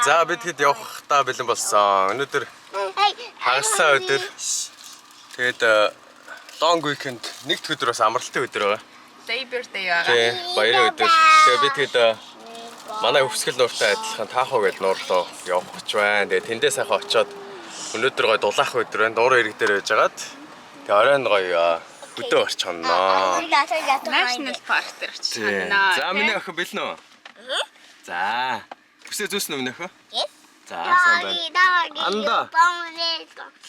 За бид хэд явахдаа бэлэн болсон. Өнөөдөр хагасаа өдөр. Тэгээд long weekend нэгд өдөр бас амралтын өдөр байгаа. Labor Day байгаа. Тий, баярын өдөр. Тэгээд бид хэд манай өвсгөл нууртай адилхан таахуу гээд нуур руу явах гэж байна. Тэгээд тэндээ сайхан очиод өнөөдөр гоё дулаах өдөр байна. Нуур ирэг дээр байжгаад тэгээд оройн гоё хөдөө орчихноо. National Park дээр оччихноо. За миний охин бэлэн үү? За. Бүсээ зүүснэ миний охин? За, сайн байна. Анда.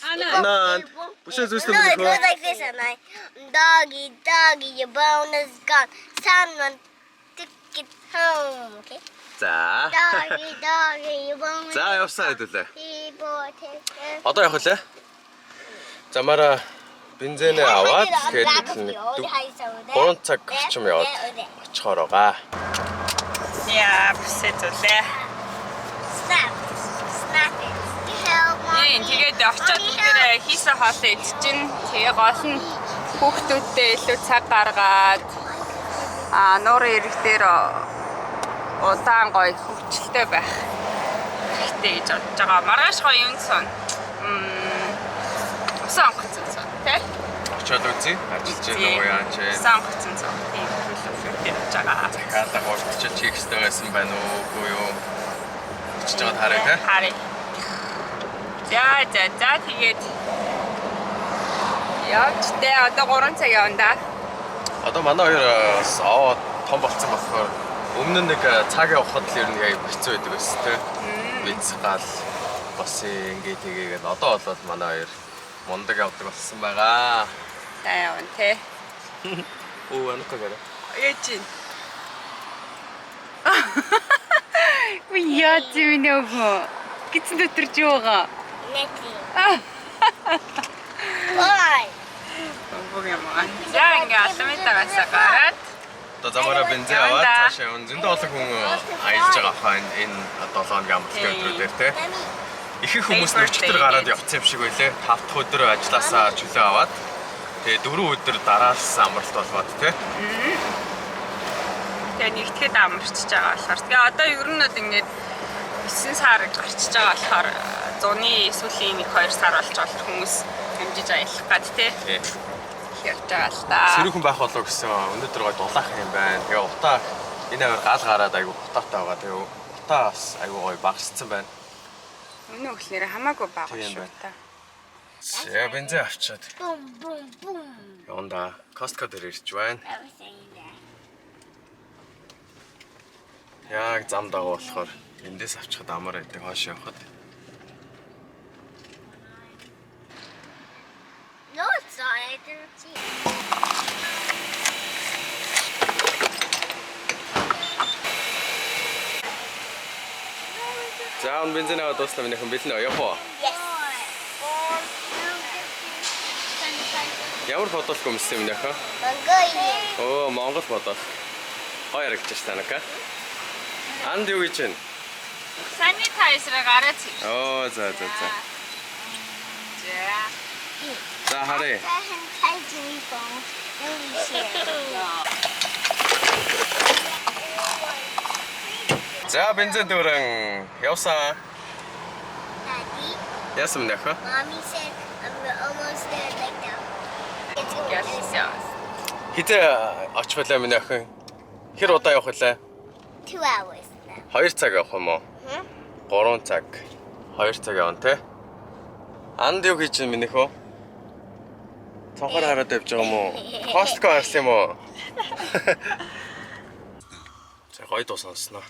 Анда. Бүсээ зүүснэ миний охин? Like this and I, doggy, your bone is gone. Someone took it home, okay? За. Doggy, your bone is За, явсаа хэдүүлээ. people take it. Одоо явах лээ. Замаараа бензинээ аваад тэгээд 3 цаг орчим яваад очихоор байгаа. Яа, бүсээ зүлээ. Snap it. Тийм, тэгээд очиод бүгдээ хийсэн хоолоо идчихин. Тэгээ гол нь хүүхдүүдтэй илүү цаг гаргаад нуурын ирэг дээр удаан гоё хөвчлөлтэй байх хэрэгтэй гэж бодож байгаа. Маргааш гоё юм сон. Усан гоцсон сон, тий? Очиод үзье. Ажиллаж байгаа уу яач вэ? Усан гоцсон сон. Тийм хөлөөлөлтэй болж байгаа. Захиалга болчиход хийх хэрэгтэй байсан байна уу үгүй юу? Очиж байгаа харъя тий? Харъя. За тэгээд явж тэ одоо 3 цаг явна да. Одоо манай хоёр бас аваад том болсон болохоор өмнө нь нэг цаг явахад л ер нь яг хэцүү байдаг байсан тий. Бенз гал бас ингээд тэгээд одоо болоод манай хоёр мундаг явдаг болсон байгаа. За явна тий. Оо анх гэрэ. Ээжин. Яа зүүнөө. Гитэн дотор ч байгаа. Nothing. Why? Богемон. За ингээ алтамитагаас гараад Одоо замаараа бензин аваад цаашаа явна. Зөндөө олон хүн аялж байгаа хаа энэ 7 хоногийн амралтын өдрүүдээр тий. Ихэнх хүмүүс өчтөр гараад явцсан юм шиг байлээ. 5 дахь өдөр ажилласаа чөлөө аваад тэгээ 4 өдөр дараалс амралт болгоод тий. тэгээ нэгтгэхэд амарчж байгаа болохоор тэгээ одоо ер нь ингээд 9 сар гарчиж байгаа болохоор зуны сүүлийн 1-2 сар болж байгаа хүмүүс хэмжиж аялах гад тий. Ярьж байгаа л да. Сэрүүхэн байх болов гэсэн өнөөдөр гой дулаах юм байна. Тэгээ утаа энэ аваар гал гараад айгу утаатай байгаа. Тэгээ утаа бас айгу гой багасцсан байна. Өнөө өглөөр хамаагүй бага шүү та. За бензин авчаад Boom. яванда Costco дээр ирж байна. Everything there. Яг зам дагуу болохоор эндээс авчихад амар байдаг хойш явахад. No, it's not. I didn't see it. За он бензин аваад дуслаа минийхэн бэлэн явах уу? Yes. Ямар бодолгүй юмсэн минийхэн? Mongolia. Оо Монгол бодол. Хоёр гэж байна ка. Анд юу гэж байна? Санитайзер гараад чи. Оо за. За. За харъя. За бензин дөрөн явсаа. Daddy, Яасан бэ нөхө? Mommy said I'm almost there like now. It's Яасан. Хитэ очихлаа миний охин. Хэр удаа явах вэ? 2 hours now. 2 цаг явах юм уу? 3 цаг. 2 цаг явна те. Анд юу хийж байна минийх үү? Цонхоор хараад явж байгаа юм уу? Costco харсан юм уу? За гоё дуу сонсноо.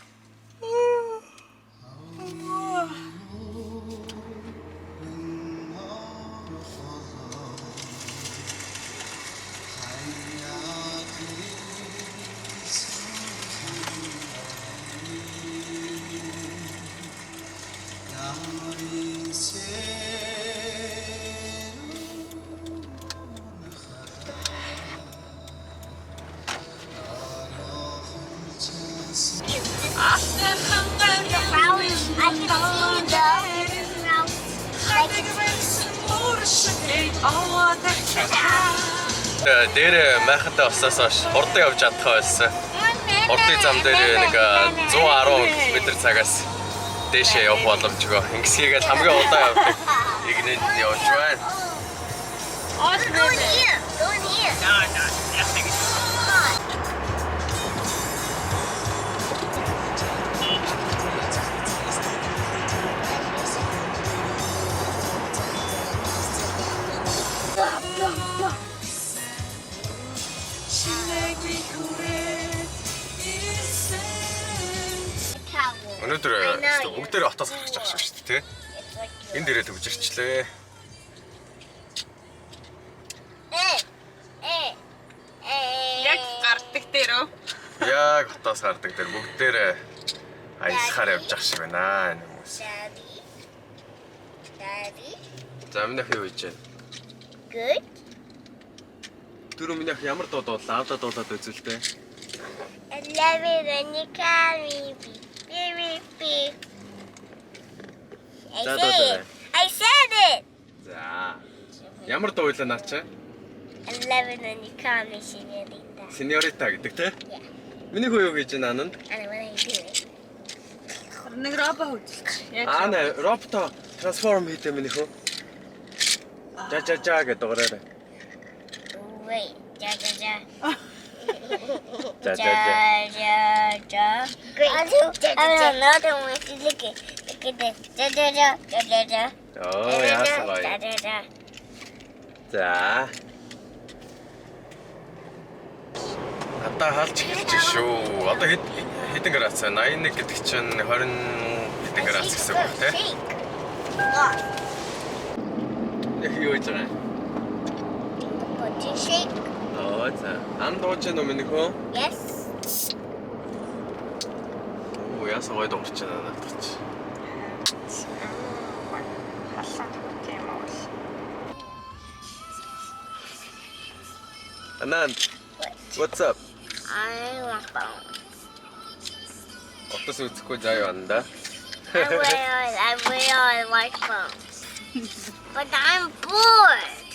Дээр майхантай болсоос хойш хурдан явж чадах байсан. Хурдын зам дээр нэг 110 км/цагаас дээшээ явах боломжгүй. Ингэсгийгээд хамгийн удаан явдаг. Игнэд явж байна. All Go in here. Go in here. No. Өнөөдөр бүгдээр отоос гарч байгаа шүү дээ, тий? Энд дээрээ төгж ирчлээ. Яг гардаг дээрөө. Яг отоос гардаг дээр бүгдээрээ аялахаар явж ах шиг байна энэ хүмүүс. Daddy. За минийх юу хийж байна? Good. Дөрөв минийх ямар дуулаа? Аавда дуулаад үзүүлтэй. I love it when you call me. Beep. I That said was it. I said it. За. Ямар дуу вэ наач? I love it when you call me señorita. Сеньорита гэдэг тий? Yeah. Миний хөө юу гэж байна ананд? And when I do it. Нэг робот үзчих. Яг Аа робото трансформ хийдэг миний хөө. За гэдэг дугаараа. Wait. Ja. За. Great. I have another one. Look at this. Ja. Оо яасаа. Ja. За. Хата хаалч хэлж шүү. Одоо хэдэн градус вэ? 81 гэдэг чинь 20 хэдэн градус гэсэн үг тий? Look. Яг юу гэж байгаа юм? Put your shake. Oo за. Ам дууж гэнэ үү миний хөө? Yes. Оо яасаа гоё дуурч байна надад ч. Anand, what's up? I want phone. Отос үзэхгүй заяа байна да. I will like phone. But I'm bored.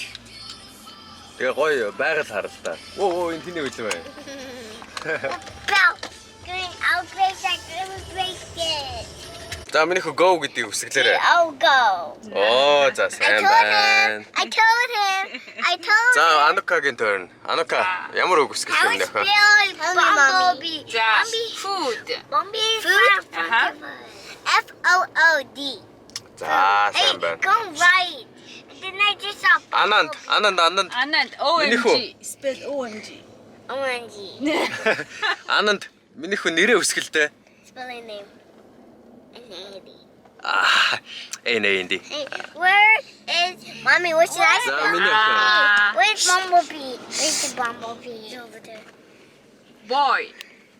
Тэгээ гоё байгаль харалтаа. Оо энэ тэний үйлэн бай. Bell. I'll break that. I'll break it. За миний хөө go гэдгийг үсгэлээрээ. I'll go. Оо за сайн байна. I told him. За Анукагийн turn. Анука ямар үг үсгэх юм бэ хаа? Bumblebee. За. Food. Bumblebee. Food. Food. За Hey, сайн байна. go right. Then I just saw Anand. Anand OMG. Spell OMG. OMG. Ананд миний хөө нэрээ үсгэлтэй. Spelling name. Andy. Аа Энди. Hey, where is mommy? What should I За spell? миний охин. Where's Bumblebee? Where's the Bumblebee? It's over there. Boy.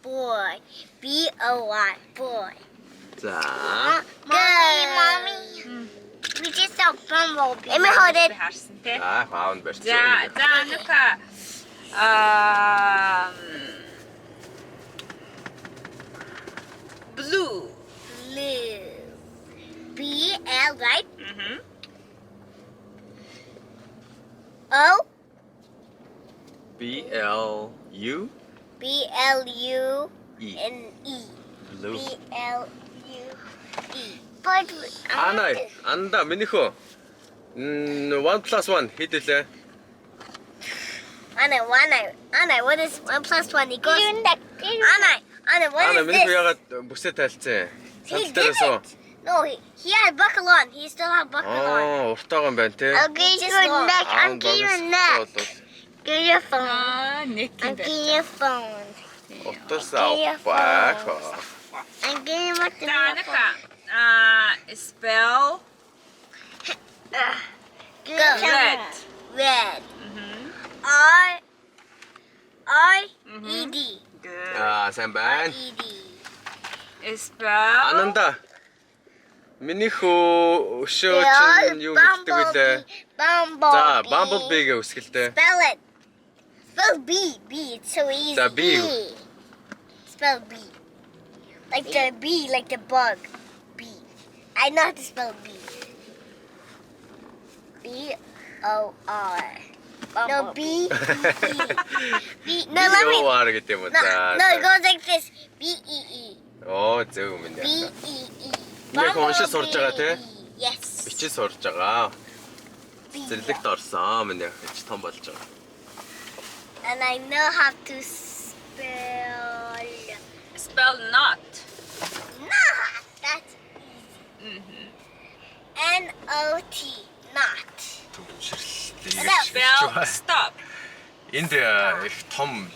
Boy. B-O-Y. Boy. За. Mommy. We just saw Bumblebee. Let me hold it. Харсан тий. Аа фаунд барьсан. За Анука. Blue. Blue. B-L, right? Mhm. O. B-L-U B-L-U-N-E. E. Blue. B-L-U-E. But Анай, анда миний хөө. 1+1 хэд вэ? Anna, what is 1 plus 1 equals? Anna, what Ана is миний хөө this? ягаад бүсээ тайлцсан? He Санд did дээрээс үү? it. No, he had buckle on. He still had buckle on. Уртаагаа юм байна те. I'll give you your neck. I'm getting your neck. Give your phone. Нэг I'm юм байна. getting your phone. Утас авах. I'm getting my За Анука. Spell Go. red. Red. Mhm. R-E-D. Good. Аа сайн байна. R-E-D. Spell Ананда. Миний хөө өшөө чинь юу гэдэг вүлээ? Bumblebee. За, Bumblebee-гээ үсгэлтэй. Spell it. Spell B. B. It's so easy. The B. Spell B. Like the bee, like the bug. B. I know how to spell B. B-O-R. No, B. B. No, let me. Юу гэдэг юм No, за. no, it goes like this. B-E-E. Оо зөв минь яа. B-E-E. Нэг уншиж сурж байгаа те. Yes. Бичиж сурж байгаа. Зэрлэгт орсон миний охин ч том болж байгаа. And I know how to spell. Spell not. Not. That's easy. N-O-T. Not. Төвчрлээ. Spell stop. Энд их том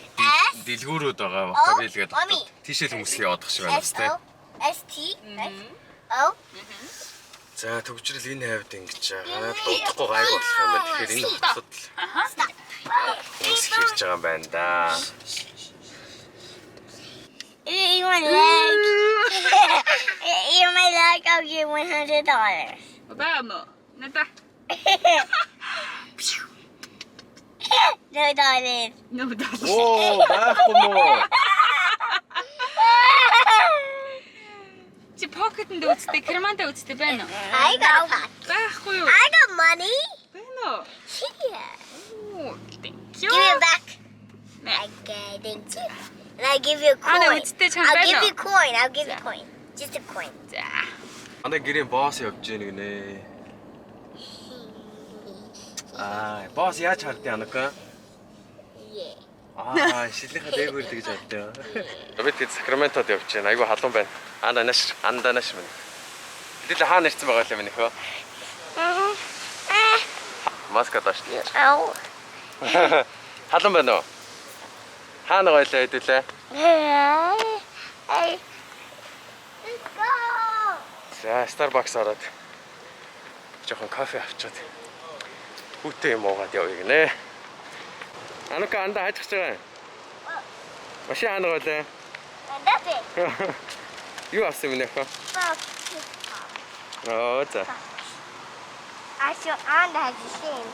дэлгүүрүүд байгаа вокабелгээд Mommy. тийшээ хүмүүс яваадах шиг байна тест. S-O-S-T. O. За төвчрэл энэ хавьд ингэж байгаа. Дуудахгүй гайг болох юм байна. Тэгэхээр энэ хотод Stop. хүмүүс хийж байгаа юм байна да. Eat my leg. Eat my leg. I'll give $100. Vamos. Nada. No dollars. No, Оо, байхгүй мó. чи pocket-д үзтээ, карманд үзтээ байна уу? I got a pot. Байхгүй юу? I got money. Байна уу? Here. Оо, thank you. Give me it back. Nè. Okay, thank you. And I give you a coin. Ана үзтээ чам I'll байна give уу? you a coin. I'll give you a coin. Just a coin. За. Анда гэрийн босс явж гэнэ гинэ. Босс яаж хардیں Анака? Yeah. Шилийнхаа дээгүүр тэгж хардیں. Би тэгээд Сакраментод явж байна. Айгу халуун байна. Анда наш мэн. Хэдэл хаана ирсэн байгаа юм нөхөө? Маска тааш. Ow. Халуун байна уу? Хаана гойлоо хэдүүлээ? Hey. Let's go. За Starbucks ороод жоохон кофе авчаад хүүтэй юм уугаад явъя гинэ. Анака анда хажиж байгаа. Машин хаана гойлоо? And that's it. Юу авсан юм нөхөө? Оо за. I should on that machine.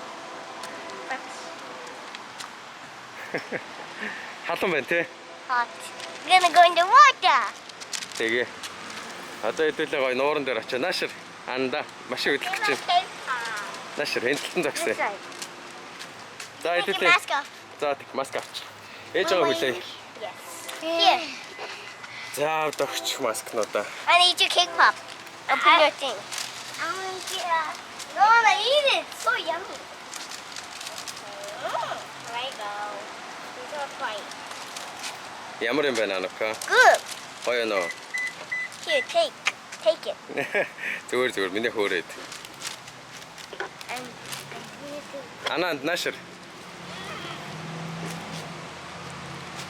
Халуун байна те. Hot. We're gonna go in the water. Тэгээ. Одоо хэдүүлээ гоё нууран дээр очиж наашир анда машин хөдлөх гэж байна. Наашир хэнтэлтэн зогсъё. За Take your хэдүүлээ. mask off. За тэг маск авч. Ээж байгаа хүлээе. Yes. Here. За догч маскнуудаа. I need your cake pop. Open your thing. I'm gonna get No, I eat it. It's so yummy. There you go. These are fine. Ямар юм байна Анака? Good. Гоё нөө. Here, take it. Зүгээр миний хөөрөөд. And Анаа наашир.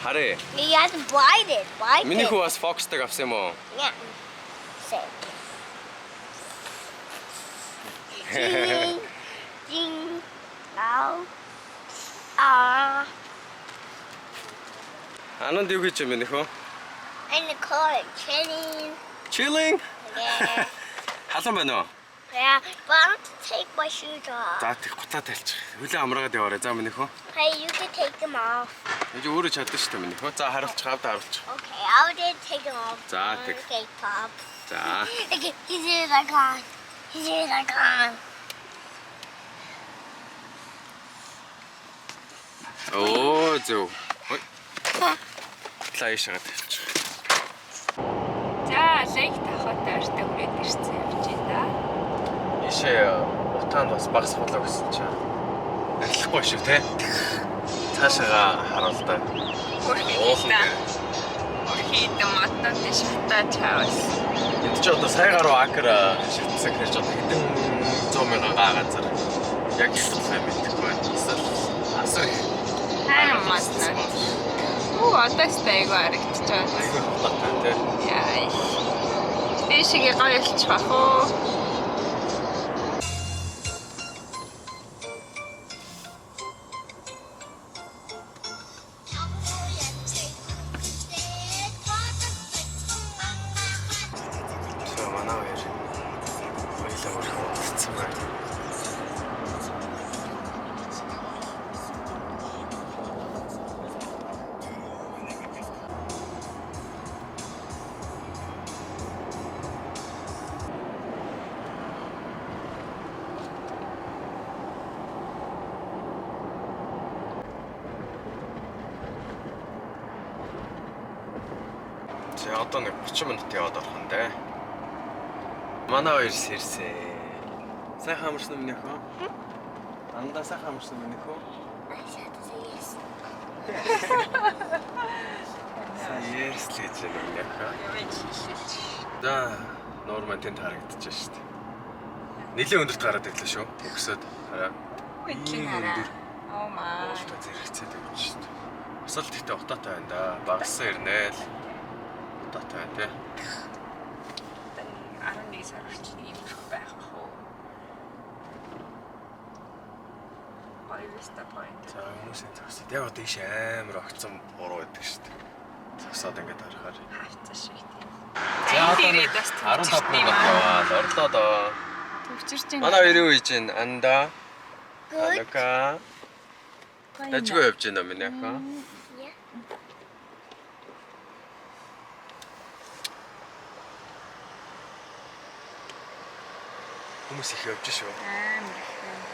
Харэ. you have to bite it. Bite Миний it. хүү бас Fox-таг авсан юм уу? Yeah. Say. Ding. Ding. Ow. Ah. Ананд юу гэж юм бэ нөхөө? And the car chilling. Chilling. Yeah. Халуун байна уу? Yeah. But I want to take my shoes off. За тэг гутаа тайлчих. Хүлээ амраагаад яваарай. За миний хөө. Hey, you can take them off. Энд өөрөө чаддаг шүү дээ миний хөө. За харуулчих, авдаа харуулчих. Okay, I'll just take them off. За, take. Okay, Pop. За. Okay, his ears are gone. His ears are gone. Оо зөв. Хой. Лааш шагаад тавьчих. За, лайк тавахад ортой хүрээд ирсэн явж байна. Ишээ утаанд бас багс болоо гэсэн чинь. Арилахгүй шүү те. Цаашаага харуул та. Хийдэн матнууд шатаа чавс. Энд ч одоо сая гаруй акр шатсаг гэж одоо хэдэн 100 мянган газар яг хэлсэн юм мэдэхгүй байна. Эсвэл асар их. Харин матнууд. Оо, одоо стайг харагдаж байна. Айгүй хатаатай те. Яа. Дэшигээ гоё олчих бах уу. За одоо нэг 30 минут яваад орох нь дээ. Манай хоёр сэрсээ. Сайхан амарсан минь өхөө. Андаа сайхан амарсан минь өхөө. Yes л гэж юм яха. За, нормал тэнд харагдчихж шүү дээ. Нилийн өндөрт гараад ирлээ шүү. Өгсөд хараа. Үгүй хараа. Oh my. Уулта зэрэгцээд өгч шүү дээ. Бас л тэгтээ утаатай байна да. Багассан ирнэ л. Утаатай байна те. 11 сар хүртэл иймэрхүү байх уу? Баярста point. За хүмүүсийн зогсоод яг одоо ийш амар огцом буруу байдаг шүү дээ. Зогсоод ингээд харахаар. Хавцаа шиг тийм. За одоо 15 минут яваад орлоо доо. Төвчөрч байна. Манай хоёр юу хийж байна? Анда. Алка. Дажгүй явж байна минь яха. Хүмүүс их явж шүү. Амар их.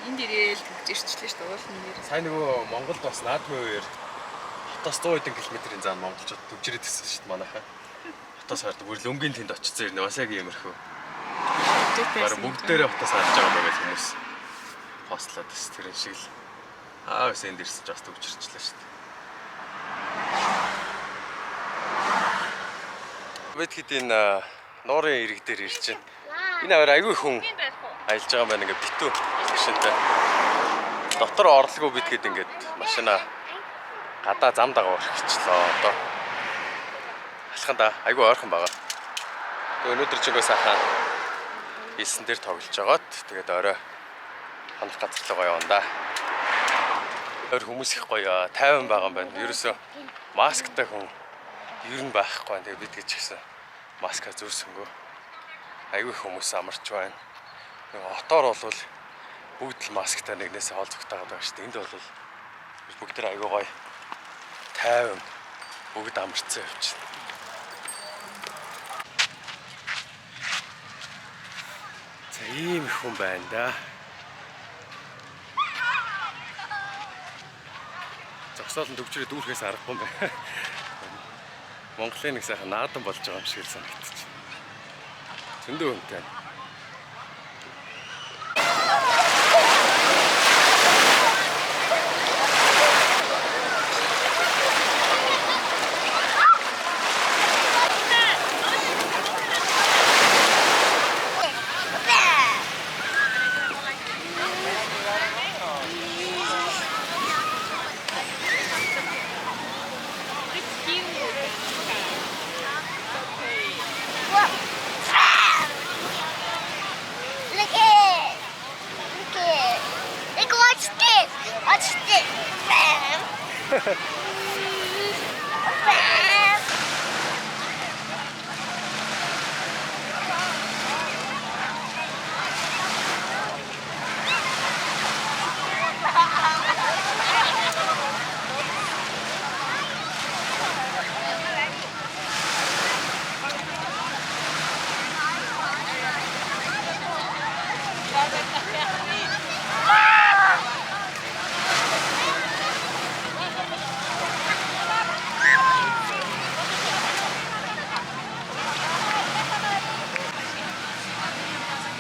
Энд ирээл төвчөрчлээ шүү дээ уулын нэр. Сайн нөгөө Монголд бас наадмын үеэр хотоос 100 хэдэн километрийн зам монголчууд төвчрээд ирсэн шүү дээ манайхаа. Хотоос хардаг бүр лөнгөний тэнд очсон ирнэ бас яг иймэрхүү. Бараг бүгдээрээ хотоос харж байгаа байгаа хүмүүс. Хослоод бас тэрэн шиг л бас энд ирсэн ч бас төвчрчлээ шүү дээ. Бид хэд энэ нуурын ирэг дээр ирж байна. Энэ аваар аягүй хүн аялж байгаа байна ингээд битүү машинтай. Дотор орлого бид хэд ингээд машина гадаа зам дагаа орчихлоо одоо. Алханда аягүй ойрхон байгаа. Тэгээ өнөөдөр ч үгүй сайхан хэлсэн дээр тоглож байгаад тэгээд орой хандах газар руу явна да. Өөр хүмүүс их гоё 50 байгаа юм байна. Ерөөсөө масктай хүн ер нь байхгүй байна. Тэгээд бид гэж гисэн маска зүүрсэнгөө. Аягүй хүмүүс амарч байна. Хотоор бол бүгд л масктай нэгнээсээ холцогтойгоод байгаа шүү дээ. Энд бол бүгд тэр аягүй гоё 50 бүгд амарцсан явчихна. За ийм их хүн байна да. Зогсоолн төвчрээ дүүрхээс аргагүй юм байна. Монголын нэг сайхан наадан болж байгаа юм шиг л санагдчих. Зөндөө хүнтэй.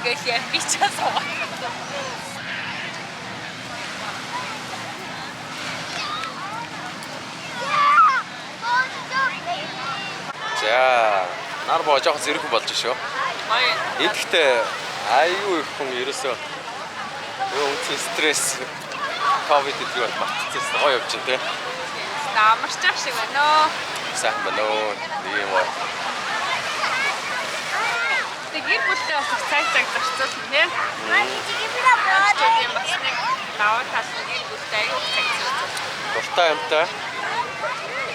Гэхээ би ч асуу. За, нар боо жоохон зэрэг болж шүү. Эдгтээ аюу их хүн ерөөсөө юу үнэн стресс ковид гэдэг нь матцсан гоё явж байна те. Амарч ах шиг байна оо. Сайхан байна оо. Нэг юм уу. Гэр бүлтэй бас их цаг зарцуулсан тийм. Ачууд юм бас нэг даваа талсан гэр бүлтэй аяг цаг зарцуулсан. Дуртай юмтай.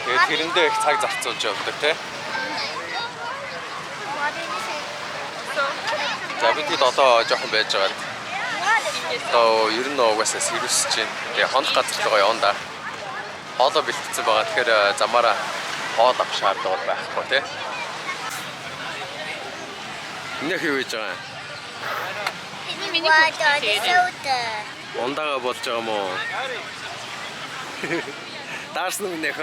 Тэгээд тэрэндээ их цаг зарцуулж явдаг тийм. За бид одоо жоохон байж байгаа. Одоо ер нь угаасаа сэрвэсж байна. Тэгээ хонох газар руу явна да. Хоолоо бэлтгэсэн байгаа. Тэгэхээр замаараа хоол авах шаардлага байхгүй тийм. Нэх юу хийж байгаа юм? Миний хүүхдээ Ундаага болж байгаа юм уу? Даарсан юм нэх.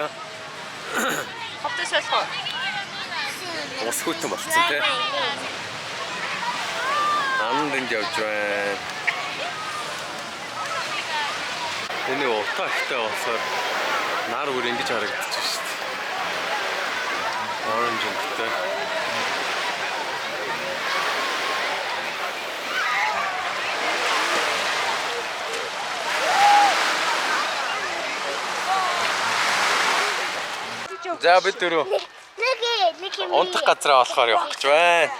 Ховтос болох уу? Ус хүйтэн болсон тий. Анданд явж байна. Энэ утаа ихтэй болохоор нар бүр ингэж харагдчих шүү дээ. Orange өнгөтэй. За бид дөрөв унтах газраа болохоор явах гэж байна.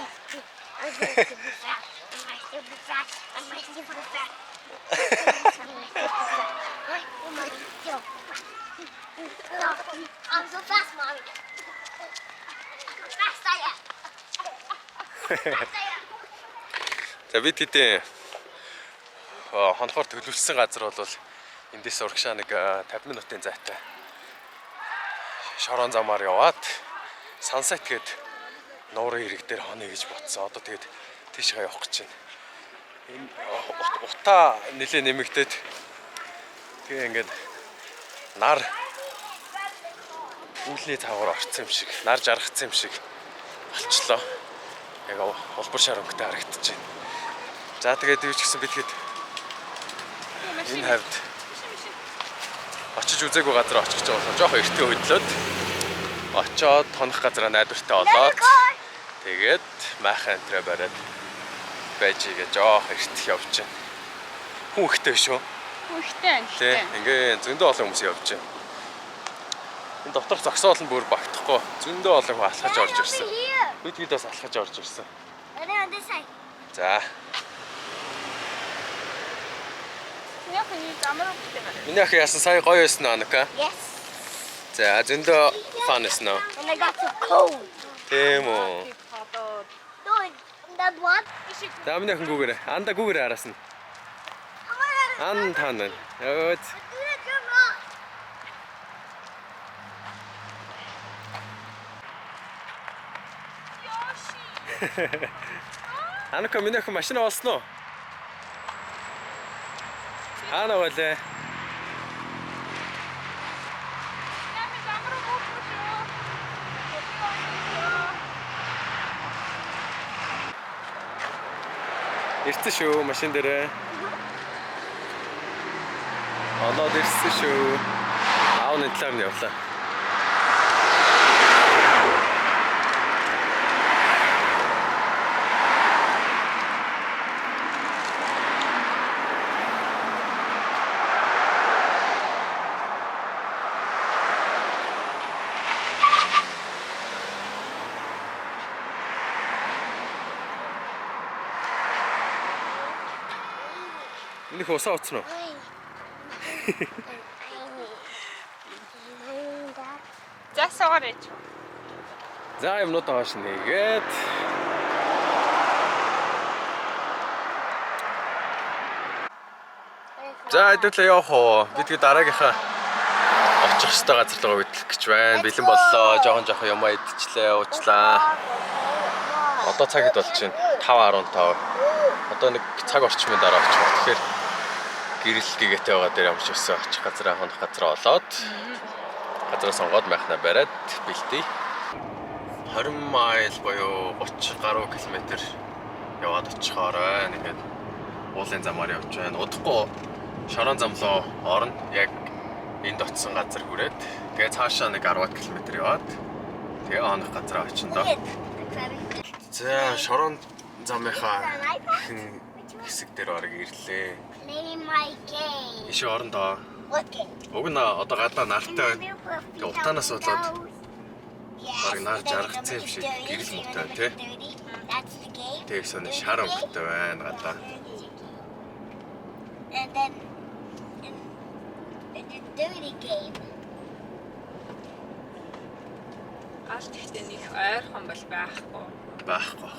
I'm so fast, mommy. Fast I am. За бид хэдийн хонхоор төлөвлөсөн газар бол эндээс урагшаа нэг 50 минутын зайтай шорон замаар яваад Sunset гээд нуурын ирэг дээр хонё гэж бодсон. Одоо тэгээд тийшээ явах гэж байна. Энэ утаа нэлээ нэмэгдээд тэгээ ингээд нар үүлний цаагаар орцсон юм шиг, нар жаргацсан юм шиг болчлоо. Яг улбар шар өнгөтэй харагдаж байна. За тэгээд юу ч гэсэн бид хэд энэ хавьд очиж үзээгүй газар очих гэж байгаа болохоор жоохон эртээ хөдлөөд очоод тонох газараа найдвартай болоод тэгээд майхан энтрэ бариад байж игээ жоохон эрт явж байна. Хүн ихтэй шүү. Хүн ихтэй байна. Тэ ингээ зөндөө олон хүмүүс явж байна. Энэ доторх зогсоол нь бүр багтахгүй зөндөө олон хүн алхаж орж ирсэн. Бид бас алхаж орж ирсэн. За. Миний ах яасан сая гоё байсан Анака? Yes. За зөндөө фан байсан уу? And I got so cold. Тийм үү. No, that one. За миний ах гүүгээрээ. Анда гүүгээрээ араас нь. Ан таанаа. Өөд. Анака миний ах машин олсон уу? Ана болээ. Ирсэн шүү машин дээрээ. Оноод ирсэн шүү. Аавны талаар нь явлаа. Энийг усаа утсан уу? Засаарч. За юмнууд ааш нэгээд. За хэдүүлээ явах уу? Бид дараагийнхаа очих ёстой газар руу хөдлөх гэж байна. Бэлэн боллоо. Жохон юмаа идчихлээ, уучлаа. Одоо цаг хэд болж байна? 5:15. Одоо нэг цаг орчмын дараа очих. Тэгэхээр гэрэл гэгээтэй байгаа дээр ямарч өсөө очих газараа хонох газараа олоод газараа сонгоод майхнаа бариад бэлтээ. 20 майл буюу 30 гаруй километр яваад очихоорой. Ингээд уулын замаар явж байна. Удахгүй шорон замлоо орно. Яг энд очисон газар хүрээд тэгээ цаашаа нэг 10 км яваад тэгээ хонох газараа очин доо. За шорон замынхаа хэсэг дээр орог ирлээ. Play my game. Ишээ орон доо. What game? Уг нь одоо гадаа нартай байна. Тэгээ утаанаас болоод барыг нар жаргацсан юм шиг гэрэл муутай тий. That's the game. Тэгээ сони шар өнгөтэй байна гадаа. And then the dirty game. Алт ихтэй нэг ойрхон бол байхгүй. Байхгүй.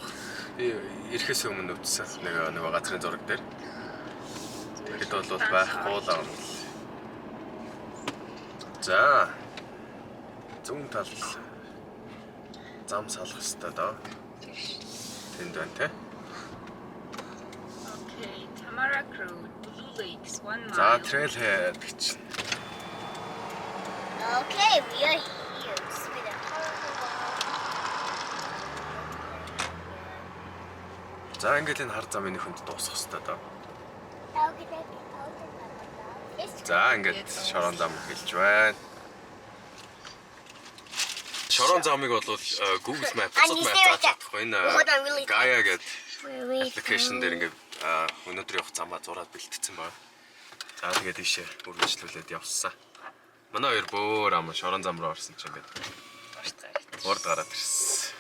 Би ирэхээс өмнө үтсэн нэг газрын зураг дээр. Тэгэхэд бол байхгүй л юм. За. Зүүн тал зам салах хэрэгтэй доо. Тэнд байна те. Окей, Tamarack Road, Blue Lakes, 1 mile. За трейлhead гэж. Okay, we are here. Speed up. За ингээд энэ хар замын хүнд дуусах хэрэгтэй даа. За ингээд шорон зам хэлж байна. Шорон замыг бол Google Map бусад map зааж чадахгүй. Энэ Gaia гэдэг application дээр ингээд өнөөдөр явах замаа зураад бэлтгэсэн байна. За тэгээд ийшээ үргэлжлүүлээд явсан. Манай хоёр бөөр ам шорон зам руу орсон чинь ингээд урд гараад ирсэн.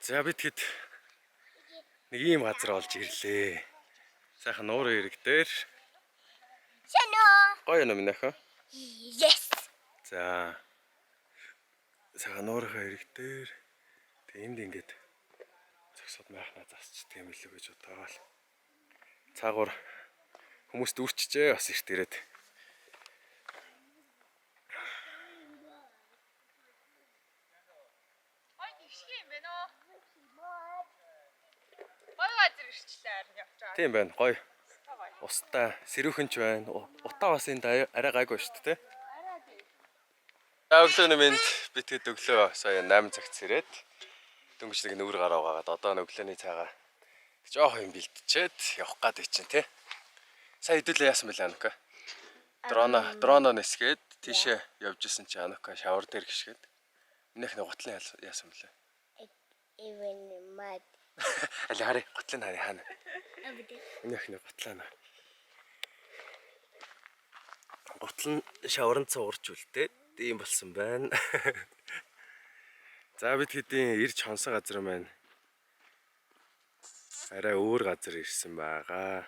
За би тэгэд нэг ийм газар олж ирлээ. Сайхан нуурын ирэг дээр. Шано. Гоё юм минь ахаа. Yes. За. Сайхан нуурын ирэг дээр. Тэг энд ингээд зогсоод майхнаа засчдаг юм илүү гэж бодоол. Цаагуур хүмүүс дүүрчжээ бас эрт ирээд. Тийм байна. Гоё. Устаа, сэрүүхэнч байна. Утаа бас энд арай гайгүй шүү дээ. Өглөөний мэнд би тэгэд өглөө сая 8 цагт ирээд дөнгөж нэг нүүр гараа угаагаад одоо өглөөний цайгаа жоох юм бэлтчихэд явах гээд ичэн тий. Сая хэдүүлээ яасан бэлээ Анука? Дроно нэсгээд тийшээ явж исэн чи Анука шавар дээр гიშгээд минийх нэг готлын яасан бэлээ? Even mud. Али хари готлын хари хаана? Минийх нэг готлаа. Гутал нь шавранд цуурч үлдээд ийм болсон байна. За бид хэдийн ирж хонсон газар маань арай өөр газар ирсэн байгаа.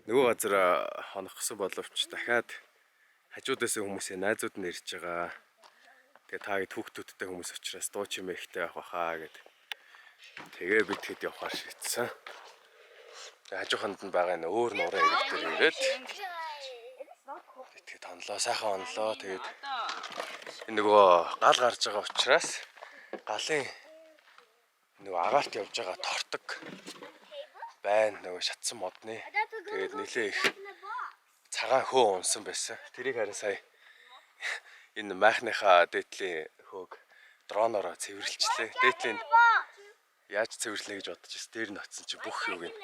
Нөгөө газар хонох гэсэн боловч дахиад хажуудаас хүмүүсийн найзууд нь ирж байгаа. Тэгээ таагийн түүхтүүдтэй хүмүүс учраас дуу чимээ ихтэй явах бахаа гэд. Тэгээ бид хэд явахаар шийдсэн. Хажууханд нь байгаа энэ өөр нуурын ирэг дээр ирээд тэгээд онлоо, сайхан онлоо. Тэгээд энэ нөгөө гал гарч байгаа учраас галын нөгөө агаарт явж байгаа тортог байна. Нөгөө шатсан модны. Тэгээд нэлээ их цагаан хөө унсан байсан. Тэрийг харин сая энэ майхныхаа дээдлийн хөөг дроноор цэвэрлжлээ. Дээдлийн яаж цэвэрлээ гэж бодож ирсэн. Дээр нь очсон чи бүх юуг нь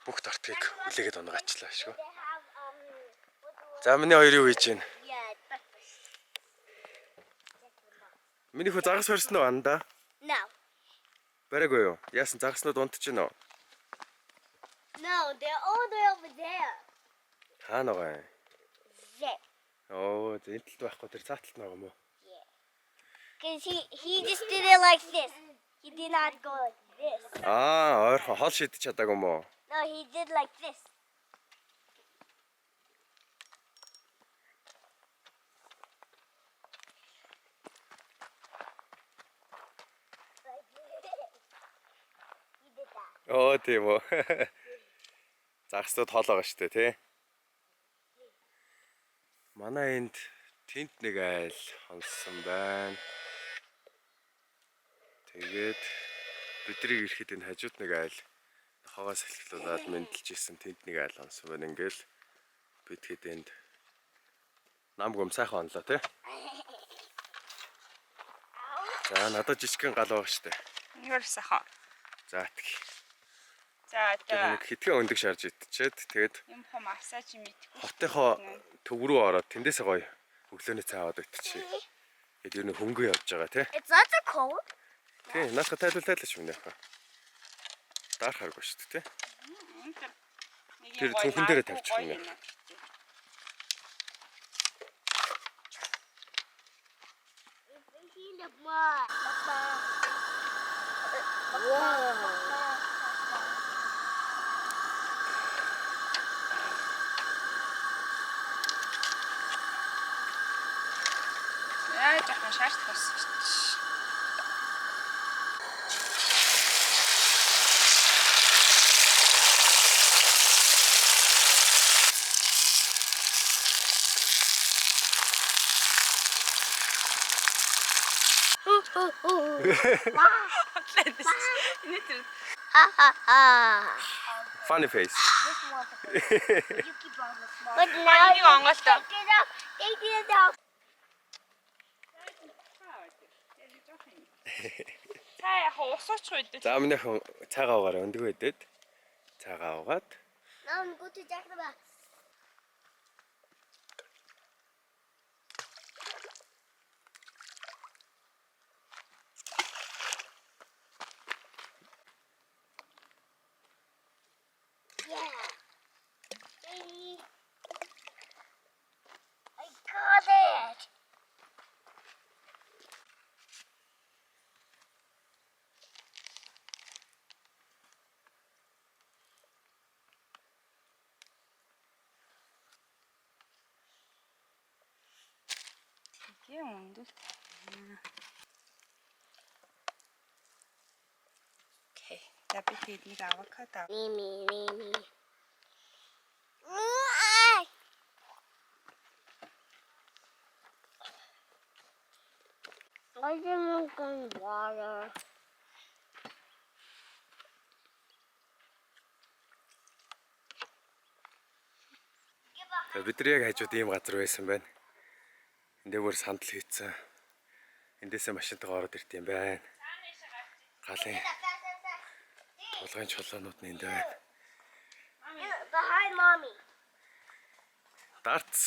бүх тортгийг үлээгээд унгаачлаа шүү. За миний хоёр юу хийж байна? Миний хөө загас барьсан уу анда? No. Бараагүй юу? Яасан загаснууд унтж байна уу? No, they're all the way over there. Хаана байгаа юм? There. Оо, энэ талд байхгүй тэр цааталт байгаа юм уу? Because he just did it like this. He did not go like this. Ойрхон хол шидэж чадаагүй юм уу? No, he did like this. Тийм үү. Загсууд хол байгаа шүү дээ, тий. Манай энд тент нэг айл хонсон байна. Тэгээд бидний ирэхэд энэ хажууд нэг айл нохоогоос эхлүүлээд мэдлж исэн тент нэг айл хонсон байна. Ингээл битгэд энд нам гом сайхан онлоо, тий. За надад жижигхэн гал байгаа шүү дээ. Юу сайхан. За тэг. За нэг хитгэн өндөг шарж идчихэд тэгээд юм хоо массаж мэдгүй. хотынхоо төв рүү ороод тэндээсээ гоё өглөөний цай аваад идчихье. Тэгээд ер нь хөнгөн явж байгаа, тий. It's not so cold. Тий, наашаа тайлбарлалаа шүү нэ. Даархааргүй шүү дээ, тий. Тэр цүнхэн дээрээ тавьчих юм яа. Яа, жоохон шаарч болсон. Ha ha ha. Funny face. But now Энийг онголоо. take it out. Цаа яг усуучих үед. За минийхэн цайгаа уугаараа өндгөө идэд. Цайгаа уугаад Now I'm going to jack the box. Yeah. Baby. I got it. Тэгээ өндөг. Окей. За би тэднийг авокадо. Mimi. I didn't drink water. За бид нар яг хажууд ийм газар байсан байна. Эндээ бүр сандал хийцэн. Эндээсээ машинтайгаа ороод ирд юм байна. Галын тулгын чулуунууд нь энд байна. Behind mommy. Darts.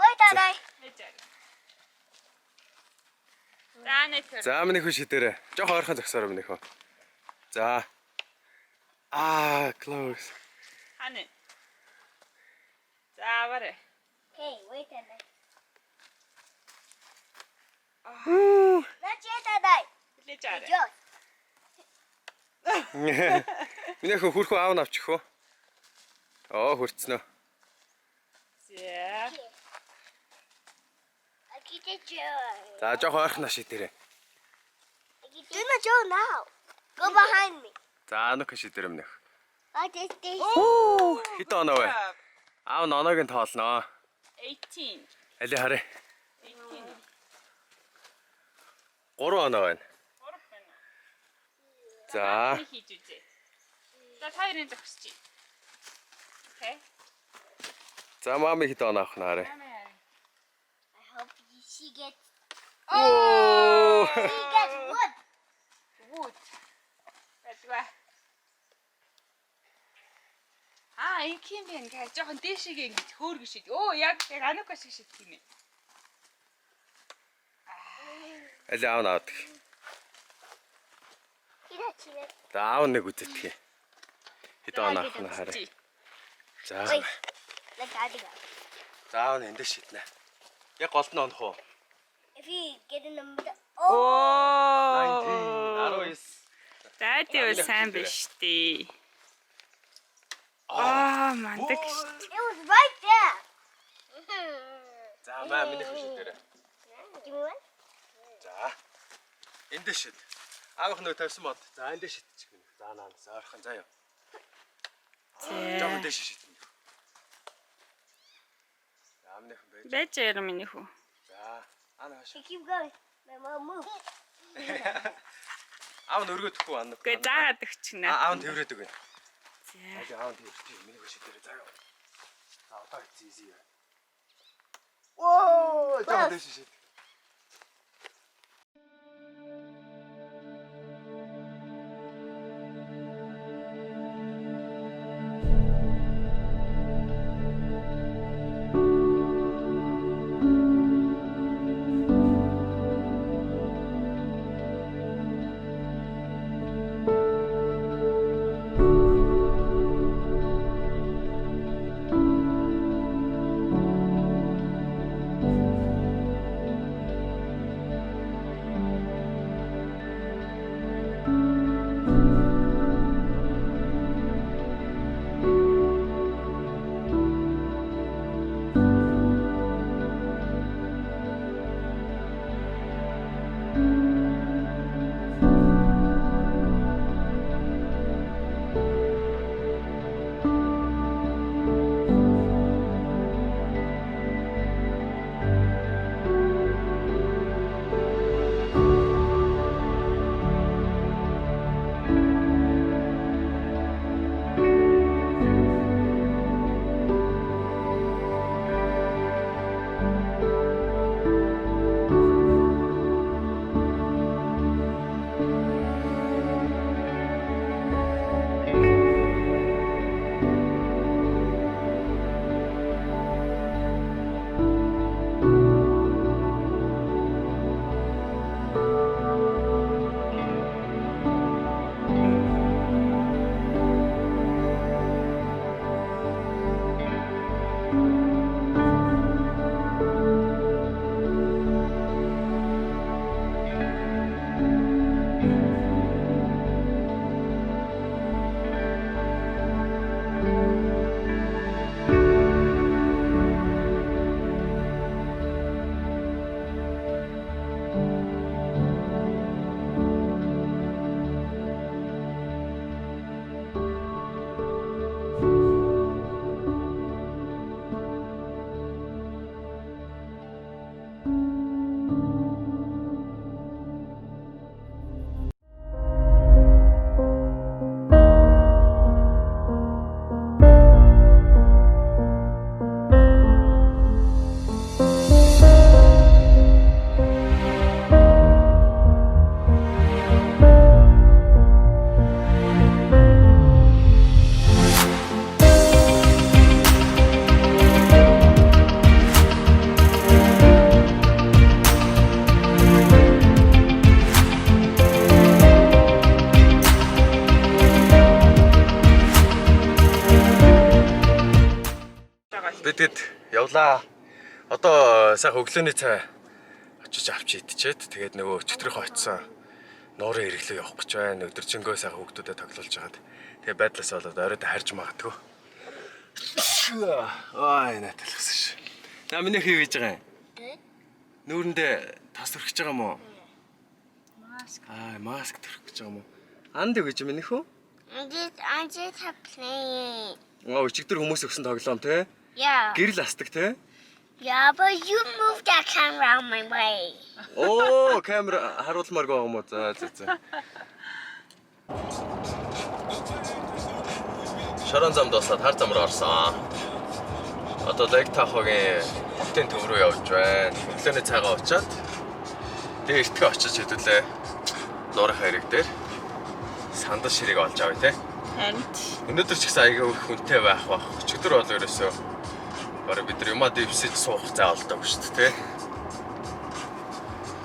Wait, Daddy. За нэг төр. За минийх хүн шидээрээ. Жохо ойрхон зогсоороо минийх хүн. За. Close. Хане. За аваарэ. Hey, wait, Daddy. Woo. Not yet, Daddy. Хэлээж аваарэ. Just. Минийх хүн хүрхүү аав навчих уу? Хүрцэн үү. За. I get the joy. За жохо ойрхон ашиг дээрээ. Do not Joe now. Go behind me. За нүх шидээрээ минийх. I just did. Хэд оноо вэ? Аав нь оноогийн тоолноо. 18. Али харъя. 18. 3 оноо байна. 3 байна. За. Хийж үзье. За хоёрын зогсчих. Окей. За мами хэд оноо авах нь харъя. I hope she gets. Оо. She gets wood. Wood. Бэлгүй. Энэ юм бэ ингээ жоохон дээшээгээ ингээ хөөргө шид. Яг анука шиг шид тийм ээ. Али аав наад. За аав нэг үзэтгэе. Хэд оноо авах нь харъя. За. Wait. Let Daddy go. За аав нь эндээ шиднэ. Яг голд нь онох уу? If you get in the middle. Оо. 19. За тийм сайн биш тий. Мандаг. It was right there. За маа миний хөшөө дээр. Give me one. За. Эндээ шид. Аавынх нөгөө тавьсан бод. За эндээ шидчих минь. За наанаас ойрхон заяа. Жоо дэш шид. Амнийхан байж. Байж яарам миний хүү. За анааш. Keep going. My mom move. Аав нь өргөдөхгүй ана. Гэ заагаад өгчихнэ. Аав нь тэрвэрэдэг байна. За. Аав нь тэрвэрэдэг. Миний хөшөдөрөө заяа. За одоо easy. Оо, жоо дэш шид. Бидэд явлаа. Одоо сайхан өглөөний цай очиж авч идчихэд тэгээд нөгөө өчтөрийнхөө очисон нуурын хэрэглээ явах гэж байна. Өдөржингөө сайхан хүүхдүүдэд тоглуулж хагаад тэгээд байдлаас болоод оройд харж магадгүй. Ай наталхсан ш. На миний хий гэж байгаа юм. Нүүрэндээ тас төрөх гэж байгаа юм уу? Маск. Маск төрөх гэж байгаа юм уу? Анд гэж миний хүү? I'm just playing. Өчигдөр хүмүүс өгсөн тоглоом те? Yeah. Гэрэл астдаг те? Yeah, but you moved that camera out my way. Оо, камера харуулмаар байгаа юм уу? За. Шорон зам дуусаад хар зам руу орсон. Одоо Лейк Тахогийн хотын төв рүү явж байна. Өглөөний цайгаа уучаад тэгээ эртгээ очиж хэдүүлээ. Нуурын хайрыг дээр сандал ширийг олж авъя те. Харин Өнөөдөр ч гэсэн аяга их хүнтэй байх бах. Өчигдөр бол ерөөсөө бараг бид нар юмаа дэвсэж суух зай олдог шүү дээ те.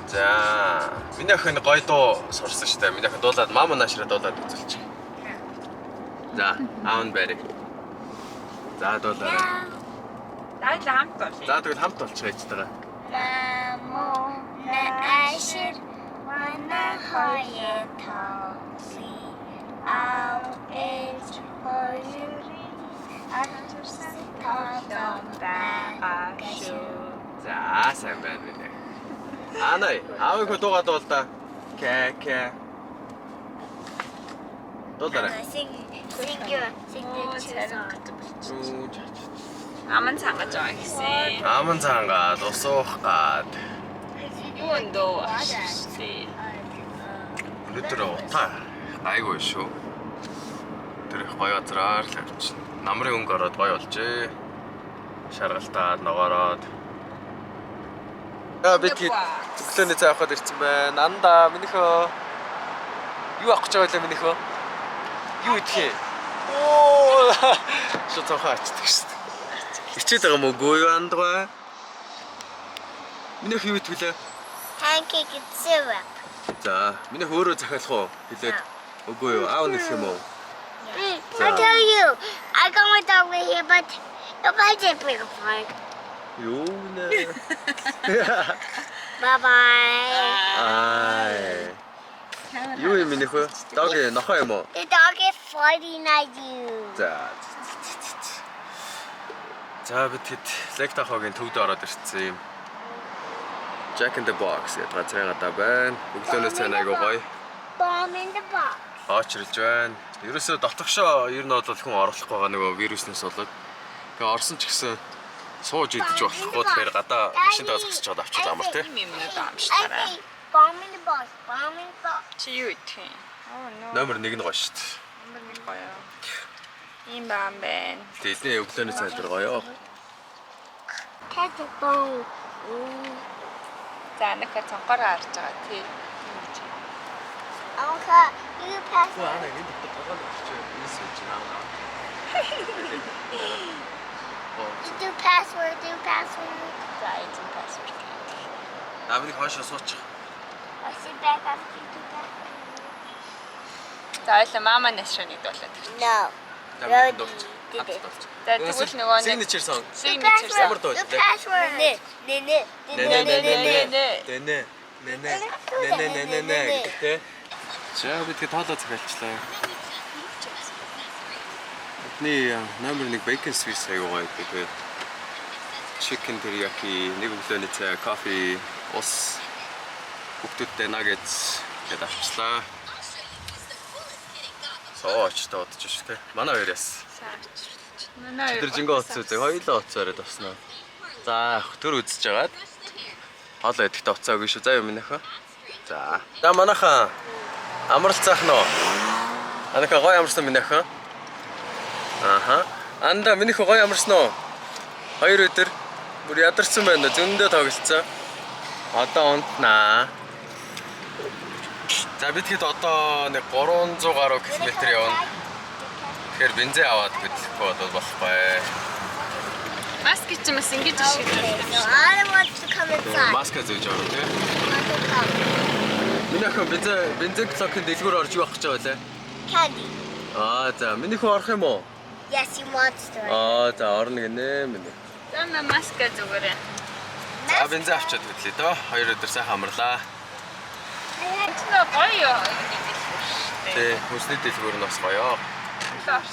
За, миний охин гоё дуу сурсан шүү дээ. Миний охин дуулаад мама наашраа дуулаад үзүүлчих. За, аав нь барь. За, дуулаарай. хамт бол. За, тэгвэл хамт болчихъя ээжтэйгээ. Мамо на ашир мана хоятоси ау ээж хоёрын ачирсан тоодон байгаа шүү. За, сайн байна минь. Анай, аавыг дуугаад бол да. Кэ. Доллар. Sing your signature song. Аман цангаж байгаа гэсэн. Аман цангаад усуух гад. Юу өндөө ашигтэй. Өнөөдөр утаа айгүй шүү. Тэр их гоё газраар л явчих. Намрын өнгө ороод гоё болжээ. Шаргалтаад ногоороод. Бид зөвлөний цай авахад ирсэн байна. Анда минийхөө юу авах гэж байгаа вэ минийхөө? Юу идэх юм? Оо! Шот цаахаа ачдаг шүү дээ. Ичээд байгаа мó гоо юу андгаа? Минийх юу идэх вүлээ? Pancake and syrup. За, минийх өөрөө захиалах уу? Хэлээд үгүй юу? Аав нэх юм уу? I tell you, I got my dog right here, but if I did break a flag. Юу нэ? Bye bye. Ай. Юу юм минийх вэ? Дог нохоо юм уу? The dog is fighting at you. За. За бид хэд Лектахогийн төвд ороод ирсэн юм. Jack in the Box гэдэг газрын гадаа байна. Өглөөнөөс цаана айгуу гоё. Bomb in the box. Очролж байна. Ерөөсөө дотгошоо ер нь бол хүн оруулах байгаа нөгөө вируснаас болоод. Тэгээ орсон ч гэсэн сууж идэж болохгүй. Тэгэхээр гадаа машинтаа зогсож чад авчаад амар тий. Ийм юмнууд I амжтараа. say bomb in the box. Bomb in the box. Чи юу идэх юм? Оо нөө. Номер 1 нь гоё шүү дээ. Номер 1 гоё. Ийм баам байна. Тэгээ эдний өглөөний цай дээр гоё. Catch a bone. За нөхө цонхоор харж байгаа тий. Uncle, you pass Хөө анаа энэ дэвтэр тагаад очиж ийсэж байна. Do password, do password. За эзэн паспорт. Намайг хоошоо суучих. I'll sit back after you do that. За ойлаа мама нэшрэнийг болоод. No. Намайг дуулчих. Did it. За тэгвэл нөгөө нэг signature song. signature Ямар дуулж Do вэ? password. Нэ гэдэг. За бид хэд тоолоо захиалчлаа. Бидний номер 1 bacon swiss аягүй гоё гэдэг. Chicken teriyaki, нэг өглөөний цай, кофе, ус, хүүхдүүдтэй nuggets гэдээ авчлаа. Сооч дуудаж шүү дээ. Манай хоёр яс. Манай Тэр жингээ утас үзээ. Хоёулаа утас ороод авснаа. За төр үзэж агаад хоолоо идэхдээ уцаагүй шүү. За юу минийхөө. За. За манайхаа амралцаах нь. Анахаа гоё амарсан минийхөө. Аха. Анда минийхөө гоё амарсан уу? 2 өдөр бүр ядарсан байна. Зөндөө тоглолцоо. Одоо унтнаа. За бид хэд одоо нэг 300 гаруй км явна. Тэгэхээр бензин аваад хөдлөхгүй бол болохгүй. маск ч юм бас ингэж ашиг No, I don't want to come inside. Маска зөөж авах тийм. Want to come. Минийхэн бензин клокийн дэлгүүр орж юу авах гэж байгаа лээ? Candy. За минийхэн орох юм уу? Yes, he wants to. За орно гинэ минь. За маск зүгээрээ. За бензин авчиад хөдлөе дөө. 2 өдөр сайхан амарлаа. Нөө гоё юу. Тэ хүнсний дэлгүүр нь бас гоё. Орч.